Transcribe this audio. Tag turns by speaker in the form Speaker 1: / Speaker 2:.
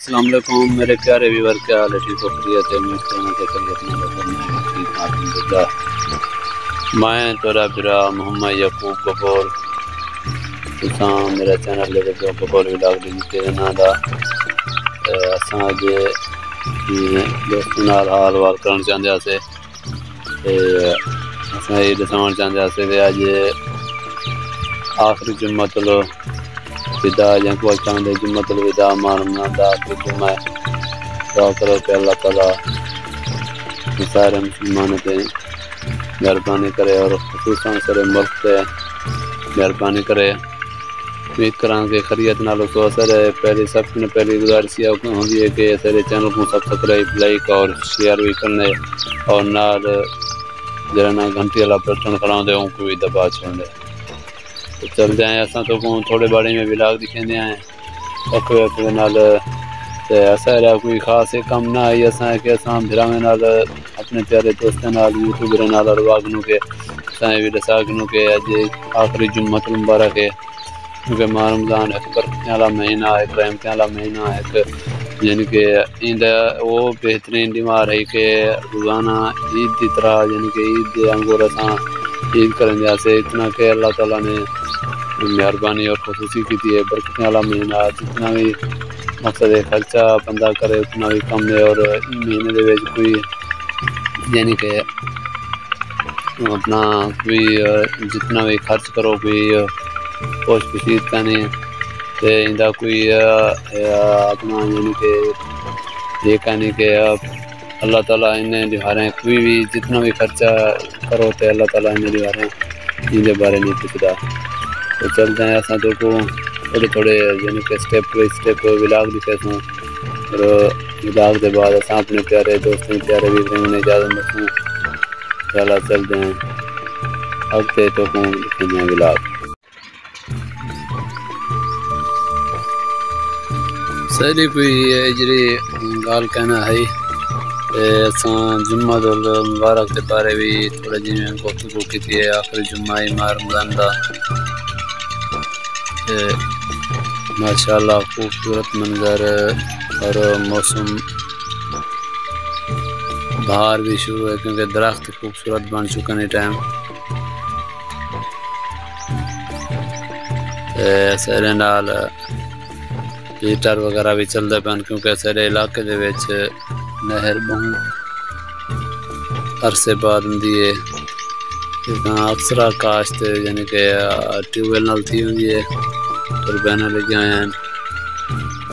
Speaker 1: السلام علیکم میرے پیارے ویور، کیا حال ہے؟ ٹھیک ہو؟ خیریت ہے؟ امید کرنا کہ خیریت میں ٹھیک ہوں الحمدللہ۔ میں تو عبدالرا محمد یعقوب گفور تساں میرا چینل لے کے گفور ولاگ دی کے نا دا اساں اج دوستاں نال حال وال کرن چاہندے اسے تے اساں یہ دساون چاہندے اسے کہ اج آخری جمعۃ الوداع یا کوئی چاہندے جمعۃ الوداع ماننا دا آخری جمعہ ہے۔ دعا کرو کہ اللہ تعالیٰ سارے مسلمانوں پہ مہربانی کرے اور خصوصاً سارے ملک پہ مہربانی کرے۔ امید کراں کہ خیریت نال تو اثر ہے۔ پہلی سب سے پہلی گزارش یہ ہوندی ہے کہ سارے چینل کو سبسکرائب، لائک اور شیئر بھی کرنے اور نال جڑا نا گھنٹی والا بٹن کھڑا دے ان کو بھی دبا چھوڑنے۔ تو چلتے ہیں اساں تو تھوڑے بارے میں ولاگ دکھاندے ہیں ایک نال تے اسا کوئی خاص کم نہ آئی اساں کہ اساں بھراواں نال اپنے پیارے دوستاں نال یوٹیوبر نال رواگ نو کہ اساں بھی دسا نو کہ اج آخری جمعۃ المبارک ہے کیونکہ ماہ رمضان ایک برکتاں والا مہینہ ہے، رحمتاں والا مہینہ ہے، یعنی کہ ایندا وہ بہترین بیمار ہے کہ روزانہ عید کی طرح یعنی کہ عید دے انگور اساں عید کرن جاسے اتنا کہ اللہ تعالیٰ نے مہربانی اور خصوصی کی ہے۔ برکتاں والا مہینہ جتنا بھی مقصد ہے خرچہ بندہ کرے اتنا بھی کم ہے، اور مہینے دے وچ کوئی یعنی کہ اپنا کوئی جتنا بھی خرچ کرو کوئی پوش پشید کا نہیں تے ایندا کوئی اپنا یعنی کہ یہ کہانی کہ اللہ تعالیٰ انہیں دیواریں کوئی بھی جتنا بھی خرچہ کرو تے اللہ تعالیٰ انہیں دیواریں ان کے بارے نہیں پوچھتا۔ تو چلتے ہیں اساں تو کو تھوڑے یعنی کہ اسٹیپ بائی اسٹیپ ولاگ دکھے سوں اور ولاگ کے بعد اساں اپنے پیارے دوستوں پیارے ویوروں نے اجازت دسوں چلا چلتے ہیں اگتے تو کو دکھیں ولاگ ساری کوئی جڑی گال کہنا ہے اساں جمعہ المبارک کے بارے بھی تھوڑا جی گفتگو کی ہے۔ آخری جمعہ ماہ رمضان دا ماشاءاللہ خوبصورت منظر اور موسم بہار بھی شروع ہے کیونکہ درخت خوبصورت بن چکے ہیں ٹائم سارے نال ہیٹر وغیرہ بھی چلتے پن کیونکہ سارے علاقے دے وچ نہر بہت عرصے بعد ہوندی ہے۔ اکثر کاشت یعنی کہ ٹیوب ویل نال تھی ہوندی ہے، ٹربیناں لگی ہوئی ہیں۔